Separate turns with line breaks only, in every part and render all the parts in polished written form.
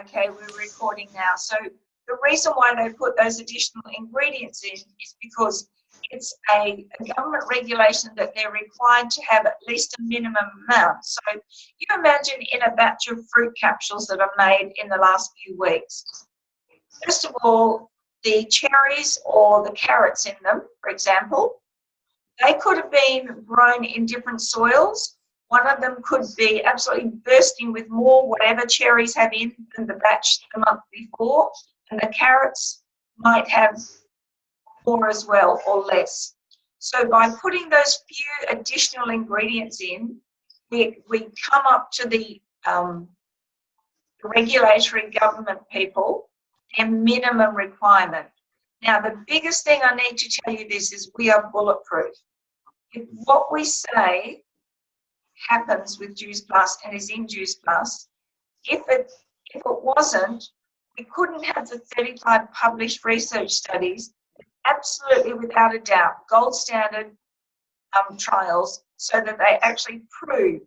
Okay, we're recording now. So the reason why they put those additional ingredients in is because it's a government regulation that they're required to have at least a minimum amount. So you imagine in a batch of fruit capsules that are made in the last few weeks. First of all, the cherries or the carrots in them, for example, they could have been grown in different soils. One of them could be absolutely bursting with more whatever cherries have in than the batch the month before, and the carrots might have more as well or less. So by putting those few additional ingredients in, we come up to the regulatory government people, their minimum requirement. Now, the biggest thing I need to tell you this is we are bulletproof. If what we say happens with Juice Plus and is in Juice Plus, if it wasn't, we couldn't have the 35 published research studies, absolutely without a doubt, gold standard trials, so that they actually prove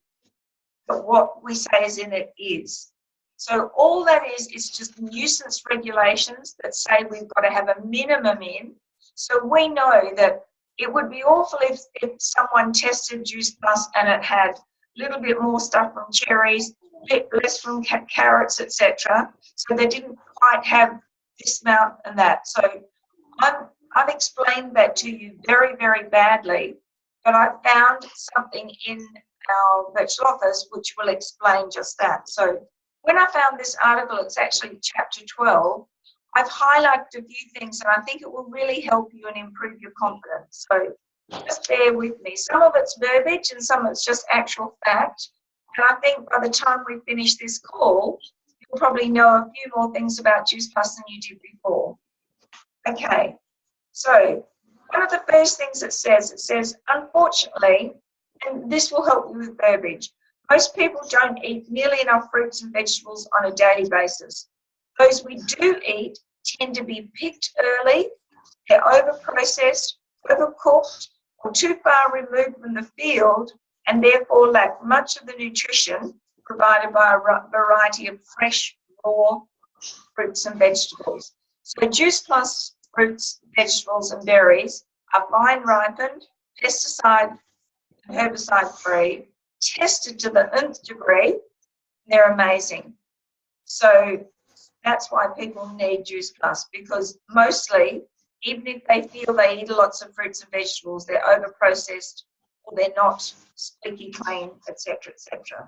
that what we say is in it is. So all that is just nuisance regulations that say we've got to have a minimum in. So we know that it would be awful if someone tested Juice Plus and it had a little bit more stuff from cherries, a bit less from carrots, etc. So they didn't quite have this amount and that. So I've explained that to you very, very badly, but I found something in our virtual office which will explain just that. So when I found this article, it's actually chapter 12, I've highlighted a few things and I think it will really help you and improve your confidence. So just bear with me. Some of it's verbiage and some of it's just actual fact. And I think by the time we finish this call, you'll probably know a few more things about Juice Plus than you did before. Okay, so one of the first things it says, unfortunately, and this will help you with verbiage, most people don't eat nearly enough fruits and vegetables on a daily basis. Those we do eat tend to be picked early, they're overprocessed, overcooked, or too far removed from the field, and therefore lack much of the nutrition provided by a variety of fresh, raw fruits and vegetables. So Juice Plus fruits, vegetables, and berries are vine ripened, pesticide and herbicide free, tested to the nth degree, and they're amazing. So that's why people need Juice Plus, because mostly, even if they feel they eat lots of fruits and vegetables, they're overprocessed or they're not squeaky clean, etc., etc.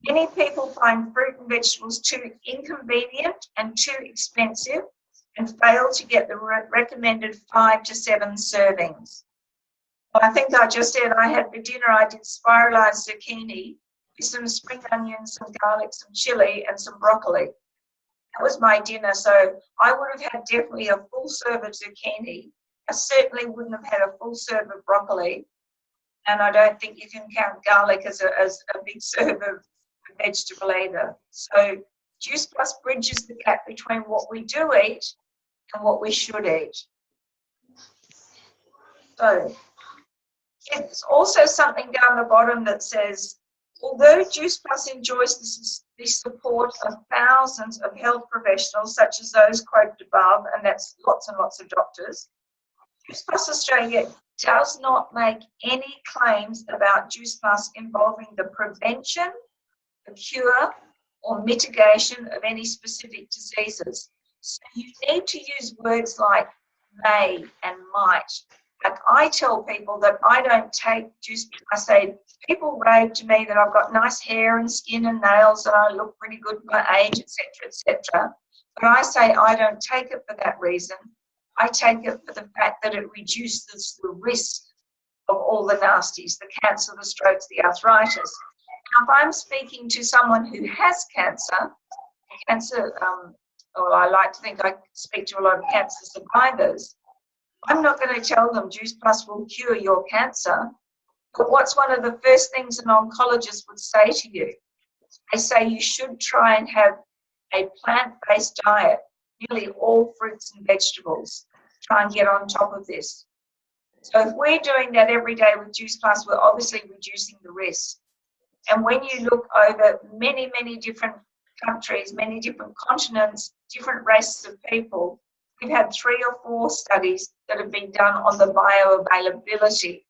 Many people find fruit and vegetables too inconvenient and too expensive and fail to get the recommended 5 to 7 servings. Well, I think I just said I had for dinner, I did spiralized zucchini with some spring onions, some garlic, some chili, and some broccoli. That was my dinner, so I would have had definitely a full serve of zucchini. I certainly wouldn't have had a full serve of broccoli, and I don't think you can count garlic as a big serve of vegetable either. So Juice Plus bridges the gap between what we do eat and what we should eat. So it's also something down the bottom that says, although Juice Plus enjoys the support of thousands of health professionals, such as those quoted above, and that's lots and lots of doctors, Juice Plus Australia does not make any claims about Juice Plus involving the prevention, the cure, or mitigation of any specific diseases. So you need to use words like may and might. Like I tell people that I don't take Juice Plus. I say, people rave to me that I've got nice hair and skin and nails and I look pretty good for my age, etc., etc. But I say I don't take it for that reason. I take it for the fact that it reduces the risk of all the nasties, the cancer, the strokes, the arthritis. Now, if I'm speaking to someone who has cancer, well, I like to think I speak to a lot of cancer survivors, I'm not going to tell them Juice Plus will cure your cancer, but what's one of the first things an oncologist would say to you? They say you should try and have a plant-based diet, nearly all fruits and vegetables. Try and get on top of this. So if we're doing that every day with Juice Plus, we're obviously reducing the risk. And when you look over many, many different countries, many different continents, different races of people. We've had 3 or 4 studies that have been done on the bioavailability.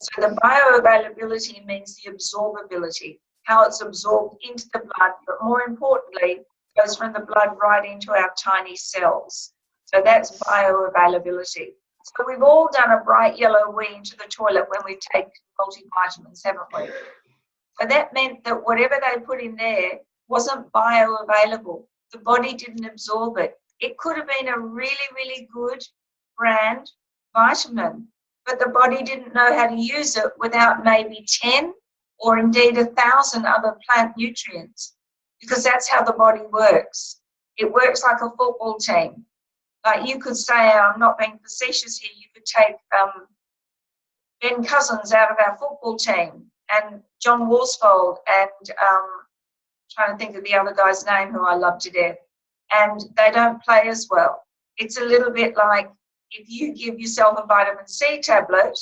So the bioavailability means the absorbability, how it's absorbed into the blood, but more importantly, goes from the blood right into our tiny cells. So that's bioavailability. So we've all done a bright yellow wee into the toilet when we take multivitamins, haven't we? So that meant that whatever they put in there wasn't bioavailable. The body didn't absorb it. It could have been a really, really good brand vitamin, but the body didn't know how to use it without maybe 10 or indeed 1,000 other plant nutrients, because that's how the body works. It works like a football team. Like you could say, I'm not being facetious here, you could take Ben Cousins out of our football team and John Worsfold and trying to think of the other guy's name who I love to death, and they don't play as well. It's a little bit like if you give yourself a vitamin C tablet,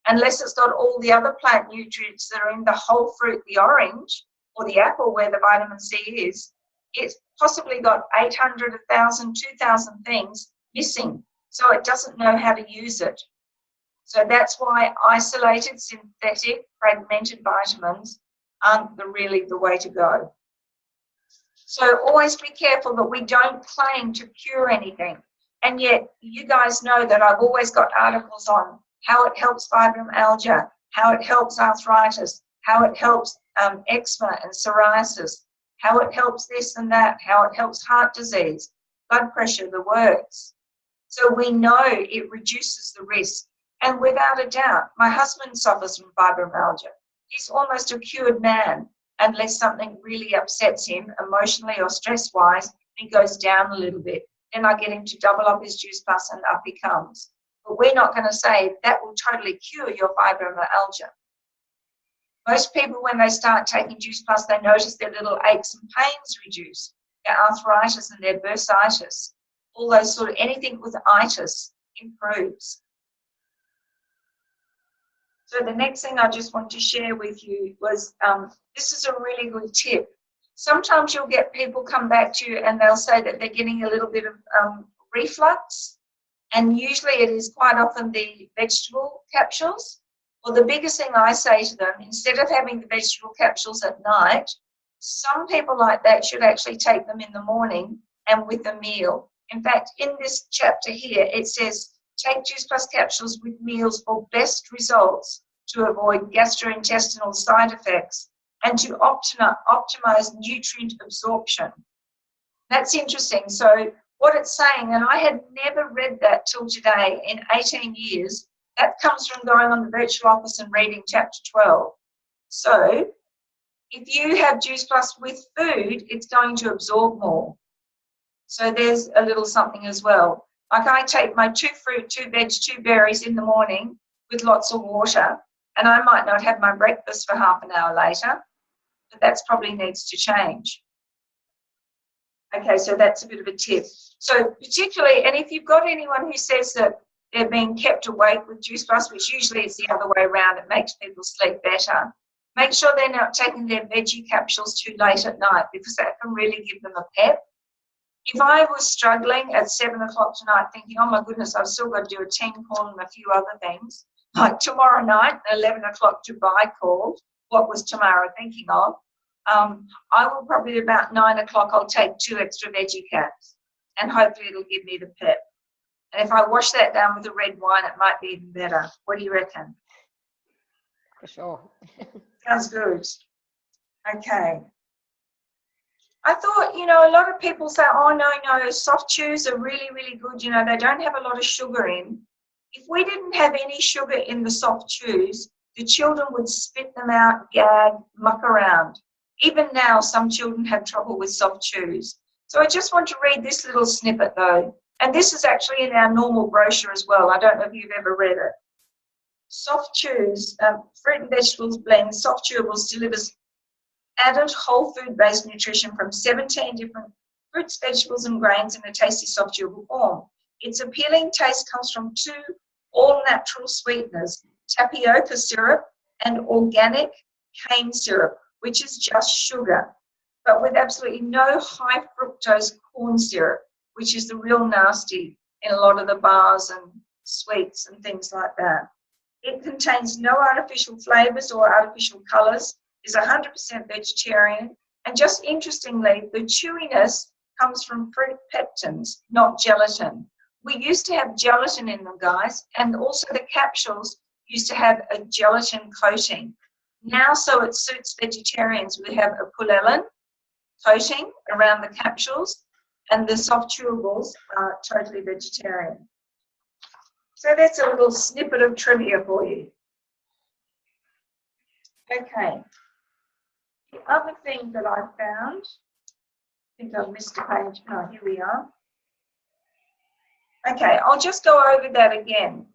unless it's got all the other plant nutrients that are in the whole fruit, the orange or the apple where the vitamin C is, it's possibly got 800, 1,000, 2,000 things missing. So it doesn't know how to use it. So that's why isolated, synthetic, fragmented vitamins aren't really the way to go. So always be careful that we don't claim to cure anything. And yet you guys know that I've always got articles on how it helps fibromyalgia, how it helps arthritis, how it helps eczema and psoriasis, how it helps this and that, how it helps heart disease, blood pressure, the works. So we know it reduces the risk. And without a doubt, my husband suffers from fibromyalgia. He's almost a cured man unless something really upsets him emotionally or stress-wise, he goes down a little bit. Then I get him to double up his Juice Plus and up he comes. But we're not going to say that will totally cure your fibromyalgia. Most people, when they start taking Juice Plus, they notice their little aches and pains reduce, their arthritis and their bursitis, all those sort of, anything with itis improves. So the next thing I just want to share with you was, this is a really good tip. Sometimes you'll get people come back to you and they'll say that they're getting a little bit of reflux, and usually it is quite often the vegetable capsules. Well, the biggest thing I say to them, instead of having the vegetable capsules at night, some people like that should actually take them in the morning and with a meal. In fact, in this chapter here, it says, take Juice Plus capsules with meals for best results to avoid gastrointestinal side effects and to optimize nutrient absorption. That's interesting. So what it's saying, and I had never read that till today in 18 years, that comes from going on the virtual office and reading chapter 12. So if you have Juice Plus with food, it's going to absorb more. So there's a little something as well. Like I take my 2 fruit, 2 veg, 2 berries in the morning with lots of water, and I might not have my breakfast for half an hour later, but that's probably needs to change. Okay, so that's a bit of a tip. So particularly, and if you've got anyone who says that they're being kept awake with Juice Plus, which usually is the other way around, it makes people sleep better, make sure they're not taking their veggie capsules too late at night, because that can really give them a pep. If I was struggling at 7 o'clock tonight thinking, oh my goodness, I've still got to do a team call and a few other things, like tomorrow night, 11 o'clock Dubai call, what was tomorrow thinking of, I will probably about 9 o'clock, I'll take 2 extra veggie caps and hopefully it'll give me the pep. And if I wash that down with a red wine, it might be even better. What do you reckon?
For sure.
Sounds good. Okay. I thought, you know, a lot of people say, oh, no, soft chews are really, really good. You know, they don't have a lot of sugar in. If we didn't have any sugar in the soft chews, the children would spit them out, gag, muck around. Even now, some children have trouble with soft chews. So I just want to read this little snippet, though. And this is actually in our normal brochure as well. I don't know if you've ever read it. Soft chews, fruit and vegetables blend, soft chewables delivers added whole food-based nutrition from 17 different fruits, vegetables, and grains in a tasty soft chewable form. Its appealing taste comes from 2 all-natural sweeteners, tapioca syrup and organic cane syrup, which is just sugar. but with absolutely no high fructose corn syrup, which is the real nasty in a lot of the bars and sweets and things like that. It contains no artificial flavors or artificial colors, is 100% vegetarian, and just interestingly, the chewiness comes from fruit pectins, not gelatin. We used to have gelatin in them, guys, and also the capsules used to have a gelatin coating. Now, so it suits vegetarians, we have a pullulan coating around the capsules, and the soft chewables are totally vegetarian. So that's a little snippet of trivia for you. Okay. The other thing that I found, I think I've missed a page. Oh, here we are. Okay, I'll just go over that again.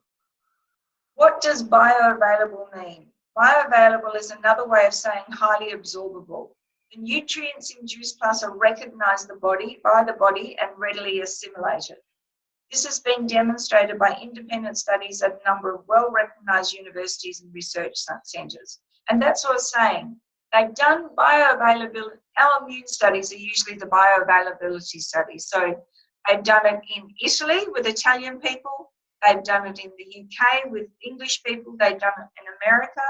What does bioavailable mean? Bioavailable is another way of saying highly absorbable. The nutrients in Juice Plus are recognized by the body and readily assimilated. This has been demonstrated by independent studies at a number of well-recognized universities and research centers. And that's what I was saying. They've done bioavailability. Our immune studies are usually the bioavailability studies. So they've done it in Italy with Italian people. They've done it in the UK with English people. They've done it in America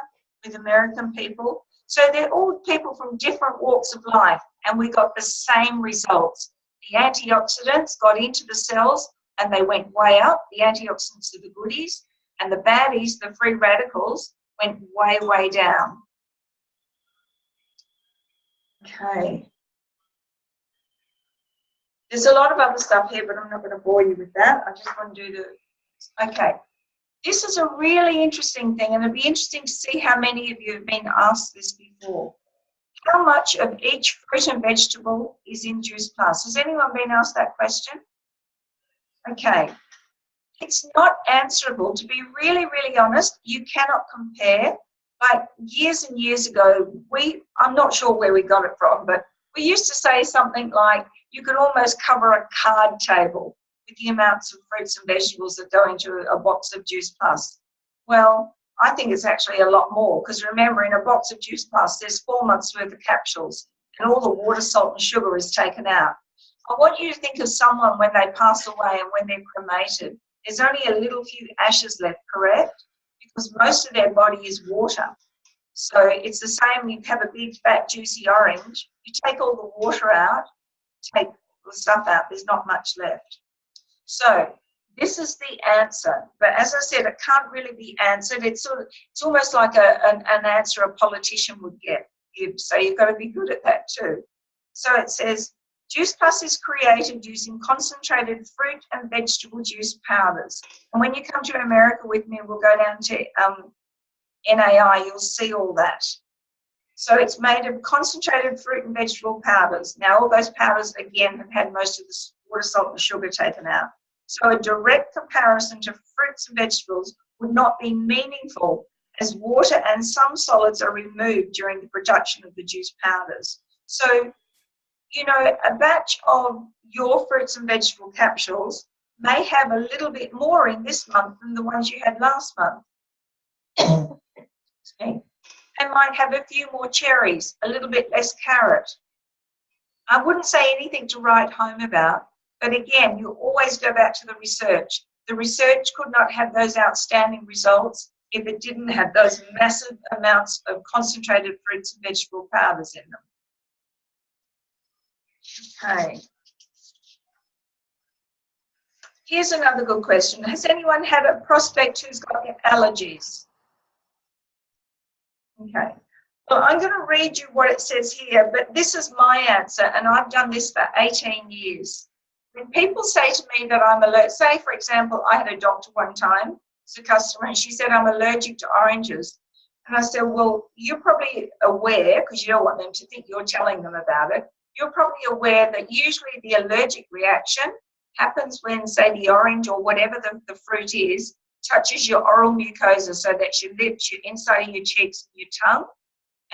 with American people. So they're all people from different walks of life, and we got the same results. The antioxidants got into the cells and they went way up. The antioxidants are the goodies, and the baddies, the free radicals, went way, way down. Okay. There's a lot of other stuff here, but I'm not going to bore you with that. I just want to do the, okay. This is a really interesting thing, and it'll be interesting to see how many of you have been asked this before. How much of each fruit and vegetable is in Juice Plus? Has anyone been asked that question? Okay. It's not answerable. To be really, really honest, you cannot compare. Like years and years ago, I'm not sure where we got it from, but we used to say something like you could almost cover a card table with the amounts of fruits and vegetables that go into a box of Juice Plus. Well, I think it's actually a lot more, because remember, in a box of Juice Plus, there's 4 months worth of capsules, and all the water, salt, and sugar is taken out. I want you to think of someone when they pass away and when they're cremated. There's only a little few ashes left, correct? Because most of their body is water. So it's the same, you have a big, fat, juicy orange. You take all the water out, take the stuff out, there's not much left. So this is the answer. But as I said, it can't really be answered. It's almost like an answer a politician would give. So you've got to be good at that too. So it says, Juice Plus is created using concentrated fruit and vegetable juice powders. And when you come to America with me, we'll go down to NAI, you'll see all that. So it's made of concentrated fruit and vegetable powders. Now, all those powders, again, have had most of the water, salt, and sugar taken out. So a direct comparison to fruits and vegetables would not be meaningful, as water and some solids are removed during the production of the juice powders. So, you know, a batch of your fruits and vegetable capsules may have a little bit more in this month than the ones you had last month. They might have a few more cherries, a little bit less carrot. I wouldn't say anything to write home about, but again, you always go back to the research. The research could not have those outstanding results if it didn't have those massive amounts of concentrated fruits and vegetable powders in them. Okay. Here's another good question. Has anyone had a prospect who's got allergies? Okay. Well, I'm going to read you what it says here, but this is my answer, and I've done this for 18 years. When people say to me that I'm allergic, say, for example, I had a doctor one time, it's a customer, and she said, I'm allergic to oranges. And I said, well, you're probably aware, because you don't want them to think you're telling them about it, you're probably aware that usually the allergic reaction happens when, say, the orange or whatever the fruit is, touches your oral mucosa, so that's your lips, your inside of your cheeks, your tongue.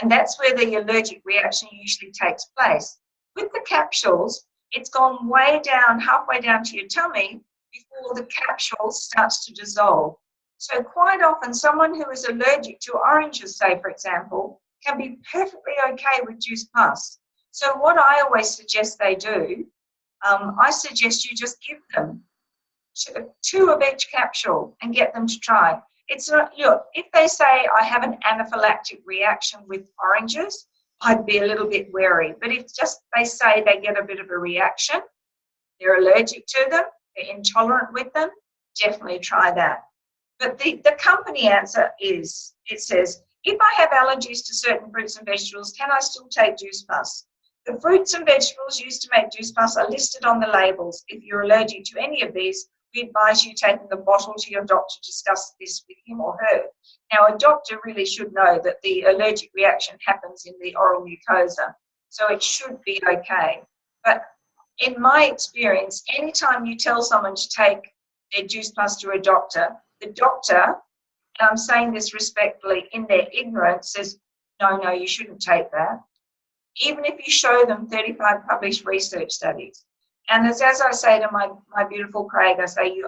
And that's where the allergic reaction usually takes place. With the capsules, it's gone way down, halfway down to your tummy before the capsule starts to dissolve. So quite often, someone who is allergic to oranges, say, for example, can be perfectly okay with Juice Plus. So what I always suggest they do, I suggest you just give them two of each capsule and get them to try. It's not, look, if they say I have an anaphylactic reaction with oranges, I'd be a little bit wary. But if just they say they get a bit of a reaction, they're allergic to them, they're intolerant with them, definitely try that. But the company answer is, it says, if I have allergies to certain fruits and vegetables, can I still take Juice Plus? The fruits and vegetables used to make Juice Plus are listed on the labels. If you're allergic to any of these, we advise you taking the bottle to your doctor to discuss this with him or her. Now, a doctor really should know that the allergic reaction happens in the oral mucosa, so it should be okay. But in my experience, anytime you tell someone to take their Juice Plus to a doctor, the doctor, and I'm saying this respectfully, in their ignorance says, no, you shouldn't take that. Even if you show them 35 published research studies. And as I say to my beautiful Craig, I say,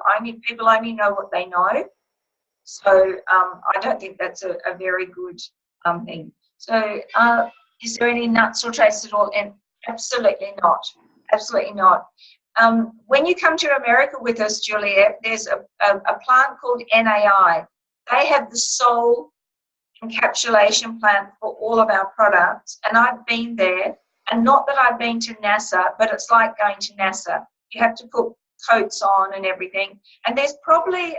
people only know what they know. So I don't think that's a very good thing. So is there any nuts or trace at all? And absolutely not. Absolutely not. When you come to America with us, Juliet, there's a plant called NAI. They have the sole encapsulation plant for all of our products, and I've been there. And not that I've been to NASA, but it's like going to NASA. You have to put coats on and everything. And there's probably,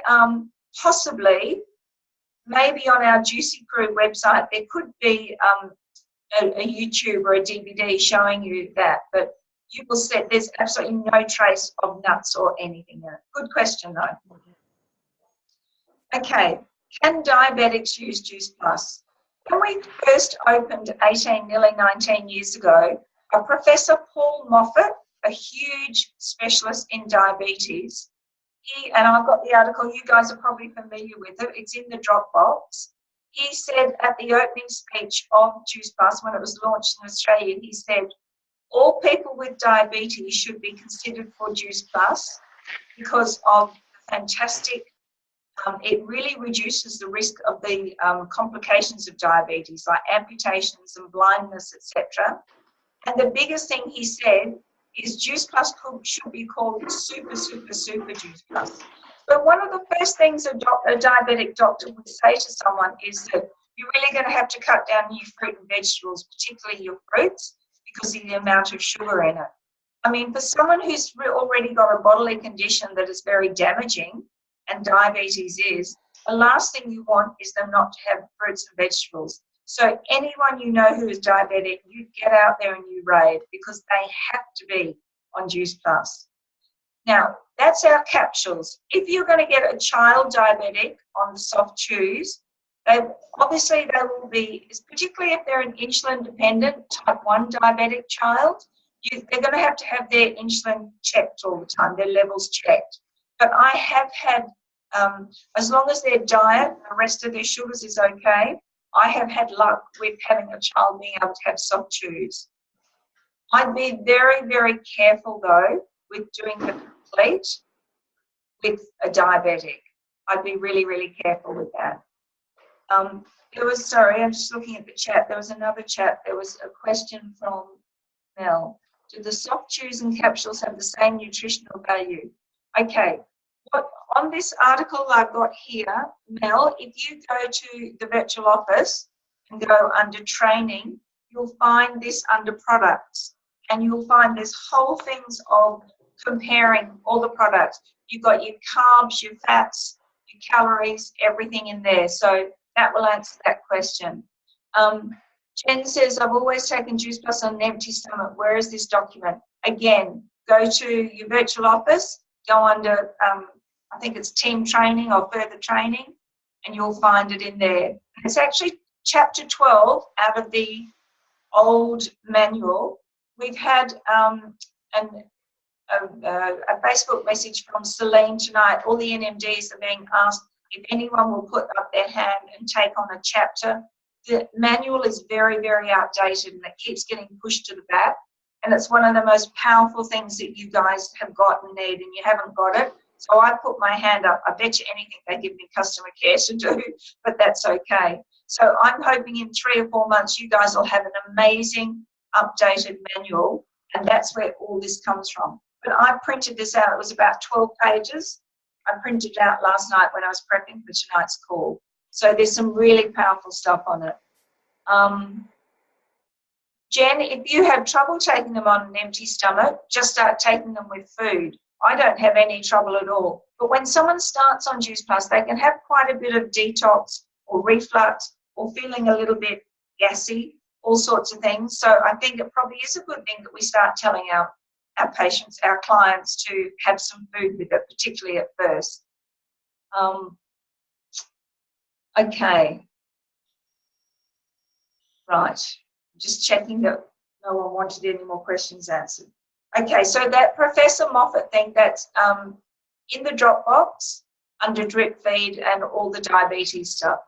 possibly, maybe on our Juicy Crew website, there could be a YouTube or a DVD showing you that. But you will see there's absolutely no trace of nuts or anything in it. Good question, though. Okay, can diabetics use Juice Plus? When we first opened nearly 19 years ago, Professor Paul Moffat, a huge specialist in diabetes, and I've got the article, you guys are probably familiar with it, it's in the Dropbox. He said at the opening speech of Juice Plus, when it was launched in Australia, he said, all people with diabetes should be considered for Juice Plus because of the fantastic it really reduces the risk of the complications of diabetes, like amputations and blindness, etc. And the biggest thing he said is Juice Plus should be called super Juice Plus. But one of the first things a diabetic doctor would say to someone is that you're really going to have to cut down your fruit and vegetables, particularly your fruits, because of the amount of sugar in it. I mean, for someone who's already got a bodily condition that is very damaging, and diabetes is, the last thing you want is them not to have fruits and vegetables. So anyone you know who is diabetic, you get out there and you raid because they have to be on Juice Plus. Now, that's our capsules. If you're going to get a child diabetic on the soft chews, obviously they will be, particularly if they're an insulin-dependent type 1 diabetic child, they're going to have their insulin checked all the time, their levels checked. But I have had, as long as their diet, the rest of their sugars is okay, I have had luck with having a child being able to have soft chews. I'd be very, very careful, though, with doing the complete with a diabetic. I'd be really, really careful with that. Sorry, I'm just looking at the chat. There was another chat. There was a question from Mel. Do the soft chews and capsules have the same nutritional value? Okay. On this article I've got here, Mel, if you go to the virtual office and go under training, you'll find this under products, and you'll find there's whole things of comparing all the products. You've got your carbs, your fats, your calories, everything in there. So that will answer that question. Jen says, I've always taken Juice Plus on an empty stomach. Where is this document? Again, go to your virtual office, go under, I think it's team training or further training, and you'll find it in there. It's actually chapter 12 out of the old manual. We've had a Facebook message from Celine tonight. All the NMDs are being asked if anyone will put up their hand and take on a chapter. The manual is very, very outdated, and it keeps getting pushed to the back. And it's one of the most powerful things that you guys have got and need, and you haven't got it. So I put my hand up. I bet you anything they give me customer care to do, but that's okay. So I'm hoping in 3 or 4 months you guys will have an amazing updated manual, and that's where all this comes from. But I printed this out. It was about 12 pages. I printed it out last night when I was prepping for tonight's call. So there's some really powerful stuff on it. Jen, if you have trouble taking them on an empty stomach, just start taking them with food. I don't have any trouble at all. But when someone starts on Juice Plus, they can have quite a bit of detox or reflux or feeling a little bit gassy, all sorts of things. So I think it probably is a good thing that we start telling our patients, our clients, to have some food with it, particularly at first. Okay. Right. Just checking that no one wanted any more questions answered. Okay, so that Professor Moffat thing, that's in the Dropbox under drip feed and all the diabetes stuff.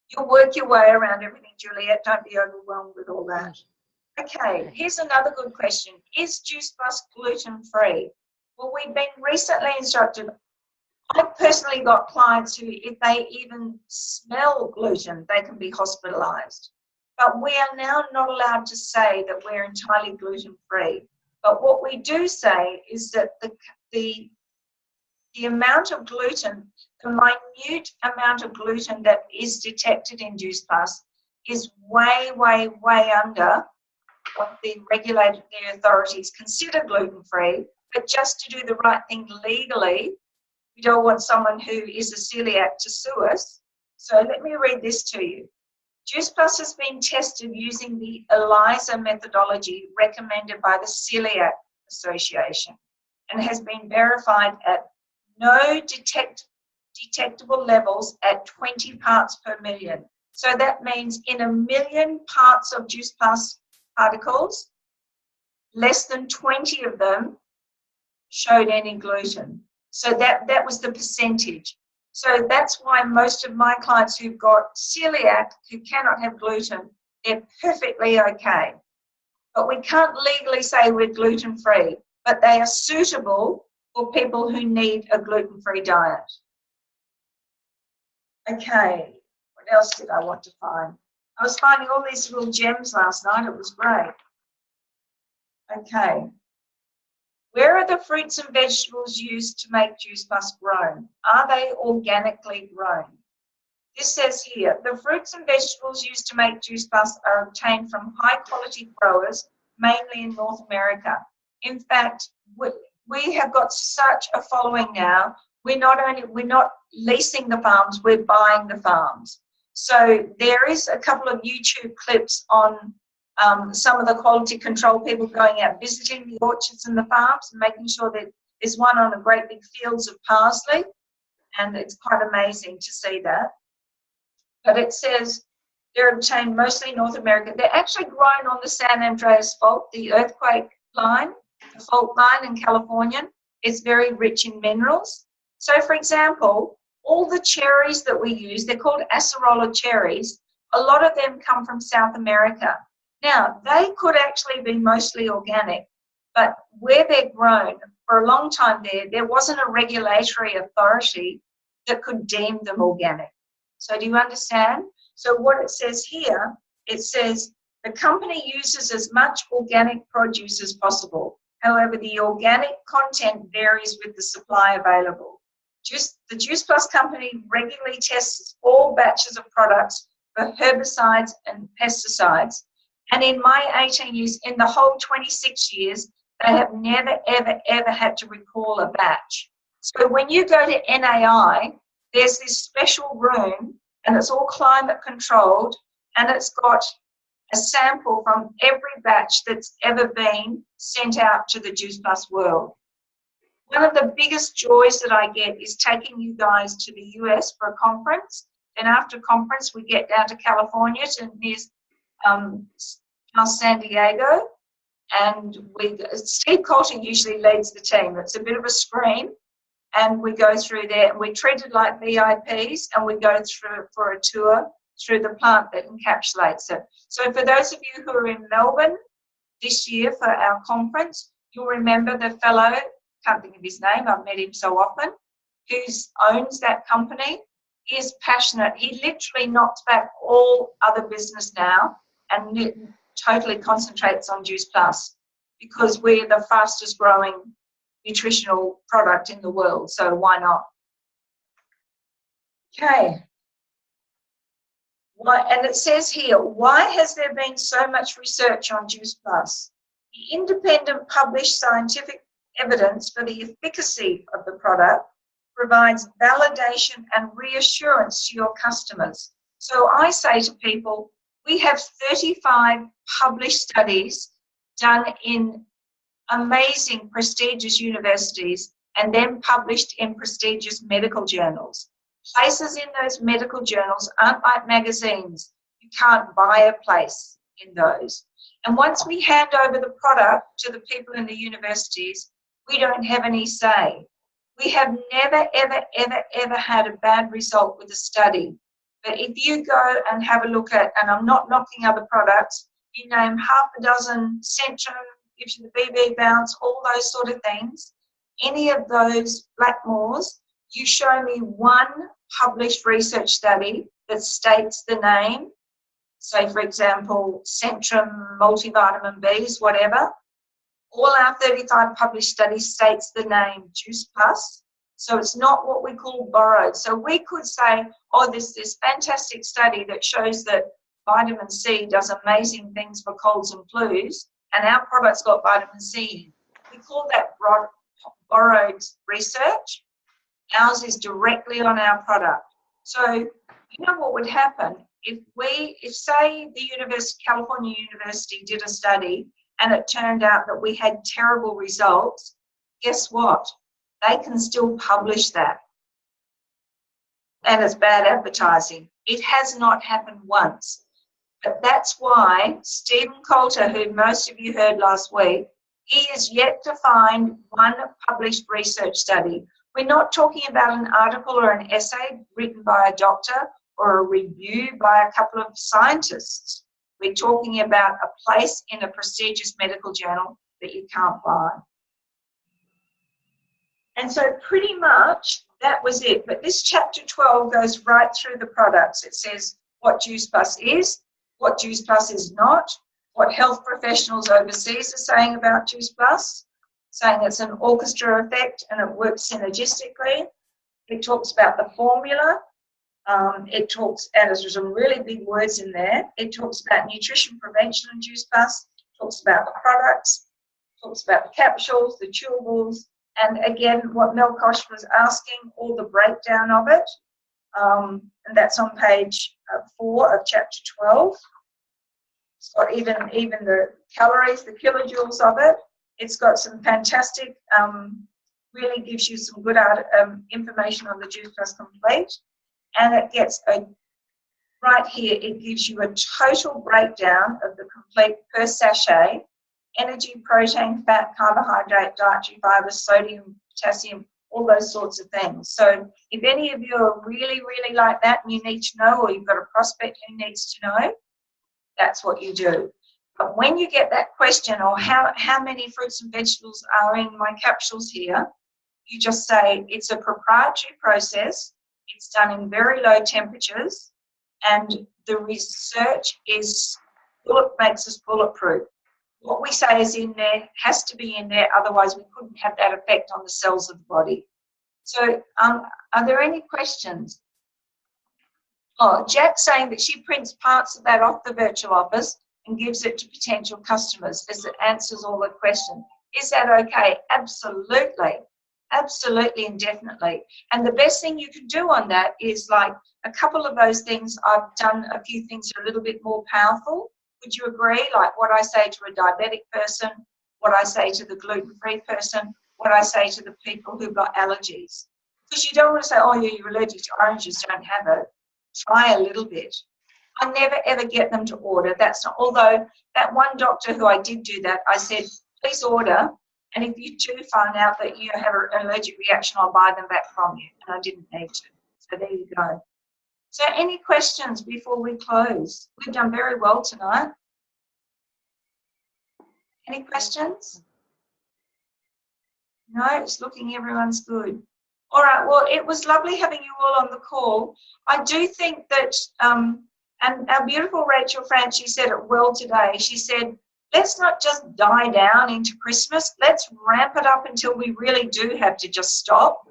You'll work your way around everything, Juliet. Don't be overwhelmed with all that. Okay, here's another good question. Is Juice Plus gluten-free? Well, we've been recently instructed. I've personally got clients who, if they even smell gluten, they can be hospitalized. But we are now not allowed to say that we're entirely gluten-free. But what we do say is that the amount of gluten, the minute amount of gluten that is detected in Juice Plus is way, way, way under what the regulatory authorities consider gluten-free. But just to do the right thing legally, we don't want someone who is a celiac to sue us. So let me read this to you. Juice Plus has been tested using the ELISA methodology recommended by the Celiac Association and has been verified at no detectable levels at 20 parts per million. So that means in a million parts of Juice Plus particles, less than 20 of them showed any gluten. So that was the percentage. So that's why most of my clients who've got celiac, who cannot have gluten, they're perfectly okay. But we can't legally say we're gluten-free, but they are suitable for people who need a gluten-free diet. Okay, what else did I want to find? I was finding all these little gems last night. It was great. Okay. Where are the fruits and vegetables used to make Juice Plus grown? Are they organically grown? This says here, the fruits and vegetables used to make Juice Plus are obtained from high-quality growers, mainly in North America. In fact, we have got such a following now. We're not leasing the farms, we're buying the farms. So there is a couple of YouTube clips on some of the quality control people going out visiting the orchards and the farms and making sure that there's one on a great big fields of parsley, and it's quite amazing to see that. But it says they're obtained mostly in North America. They're actually grown on the San Andreas Fault, the earthquake line, the fault line in California. It's very rich in minerals. So, for example, all the cherries that we use, they're called acerola cherries. A lot of them come from South America. Now, they could actually be mostly organic, but where they're grown, for a long time there wasn't a regulatory authority that could deem them organic. So do you understand? So what it says here, it says the company uses as much organic produce as possible. However, the organic content varies with the supply available. The Juice Plus company regularly tests all batches of products for herbicides and pesticides. And in my 18 years, in the whole 26 years, they have never, ever, ever had to recall a batch. So when you go to NAI, there's this special room, and it's all climate controlled, and it's got a sample from every batch that's ever been sent out to the Juice Plus world. One of the biggest joys that I get is taking you guys to the US for a conference. And after conference, we get down to California to near San Diego, and Steve Coulter usually leads the team. It's a bit of a scream, and we go through there, and we're treated like VIPs, and we go through for a tour through the plant that encapsulates it. So for those of you who are in Melbourne this year for our conference, you'll remember the fellow, can't think of his name, I've met him so often, who owns that company. He is passionate. He literally knocks back all other business now and totally concentrates on Juice Plus because we're the fastest growing nutritional product in the world, so why not? Okay. And it says here, why has there been so much research on Juice Plus? The independent published scientific evidence for the efficacy of the product provides validation and reassurance to your customers. So I say to people, we have 35 published studies done in amazing, prestigious universities and then published in prestigious medical journals. Places in those medical journals aren't like magazines. You can't buy a place in those. And once we hand over the product to the people in the universities, we don't have any say. We have never, ever, ever, ever had a bad result with a study. But if you go and have a look at, and I'm not knocking other products, you name half a dozen, Centrum, gives you the BB bounce, all those sort of things, any of those Blackmores, you show me one published research study that states the name, say for example, Centrum multivitamin Bs, whatever. All our 35 published studies states the name Juice Plus. So it's not what we call borrowed. So we could say, oh, there's this fantastic study that shows that vitamin C does amazing things for colds and flus, and our product's got vitamin C. We call that borrowed research. Ours is directly on our product. So you know what would happen if say the California University did a study and it turned out that we had terrible results, guess what? They can still publish that. And it's bad advertising. It has not happened once. But that's why Stephen Coulter, who most of you heard last week, he is yet to find one published research study. We're not talking about an article or an essay written by a doctor or a review by a couple of scientists. We're talking about a place in a prestigious medical journal that you can't buy. And so pretty much that was it. But this chapter 12 goes right through the products. It says what Juice Plus is, what Juice Plus is not, what health professionals overseas are saying about Juice Plus, saying it's an orchestra effect and it works synergistically. It talks about the formula. It talks, and there's some really big words in there. It talks about nutrition prevention in Juice Plus, talks about the products, talks about the capsules, the chewables, and again, what Melkosh was asking, all the breakdown of it. And that's on page 4 of chapter 12. It's got even the calories, the kilojoules of it. It's got some fantastic, really gives you some good information on the Juice Plus Complete. And it gets right here, it gives you a total breakdown of the complete per sachet, energy, protein, fat, carbohydrate, dietary fibers, sodium, potassium, all those sorts of things. So if any of you are really, really like that and you need to know, or you've got a prospect who needs to know, that's what you do. But when you get that question, or how many fruits and vegetables are in my capsules here, you just say it's a proprietary process. It's done in very low temperatures, and the research makes us bulletproof. What we say is in there has to be in there, otherwise we couldn't have that effect on the cells of the body. So are there any questions? Oh, Jack's saying that she prints parts of that off the virtual office and gives it to potential customers as it answers all the questions. Is that okay? Absolutely. Absolutely and definitely. And the best thing you can do on that is, like, a couple of those things, I've done a few things that are a little bit more powerful. Would you agree? Like what I say to a diabetic person, what I say to the gluten-free person, what I say to the people who've got allergies. Because you don't want to say, oh yeah, you're allergic to oranges, don't have it. Try a little bit. I never ever get them to order. That's not, although that one doctor who I did do that, I said, please order. And if you do find out that you have an allergic reaction, I'll buy them back from you. And I didn't need to. So there you go. So any questions before we close? We've done very well tonight. Any questions? No, it's looking everyone's good. All right, well, it was lovely having you all on the call. I do think that And our beautiful Rachel France, she said it well today. She said, let's not just die down into Christmas. Let's ramp it up until we really do have to just stop.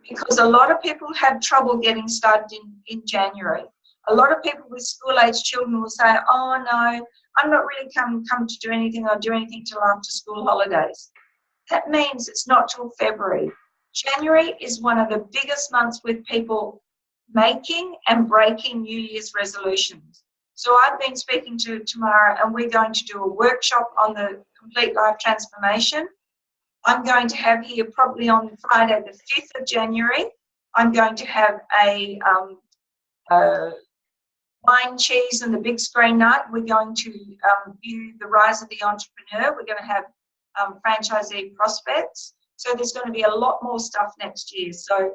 Because a lot of people have trouble getting started in January. A lot of people with school-age children will say, oh, no, I'm not really come to do anything or do anything till after school holidays. That means it's not till February. January is one of the biggest months with people making and breaking New Year's resolutions. So I've been speaking to Tamara, and we're going to do a workshop on the complete life transformation. I'm going to have here probably on Friday the 5th of January, I'm going to have a wine, cheese and the big screen night. We're going to view the rise of the entrepreneur. We're going to have franchisee prospects. So there's going to be a lot more stuff next year. So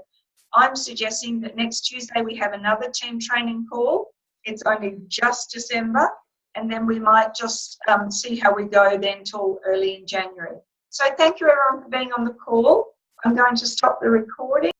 I'm suggesting that next Tuesday we have another team training call. It's only just December, and then we might just see how we go then till early in January. So thank you everyone for being on the call. I'm going to stop the recording.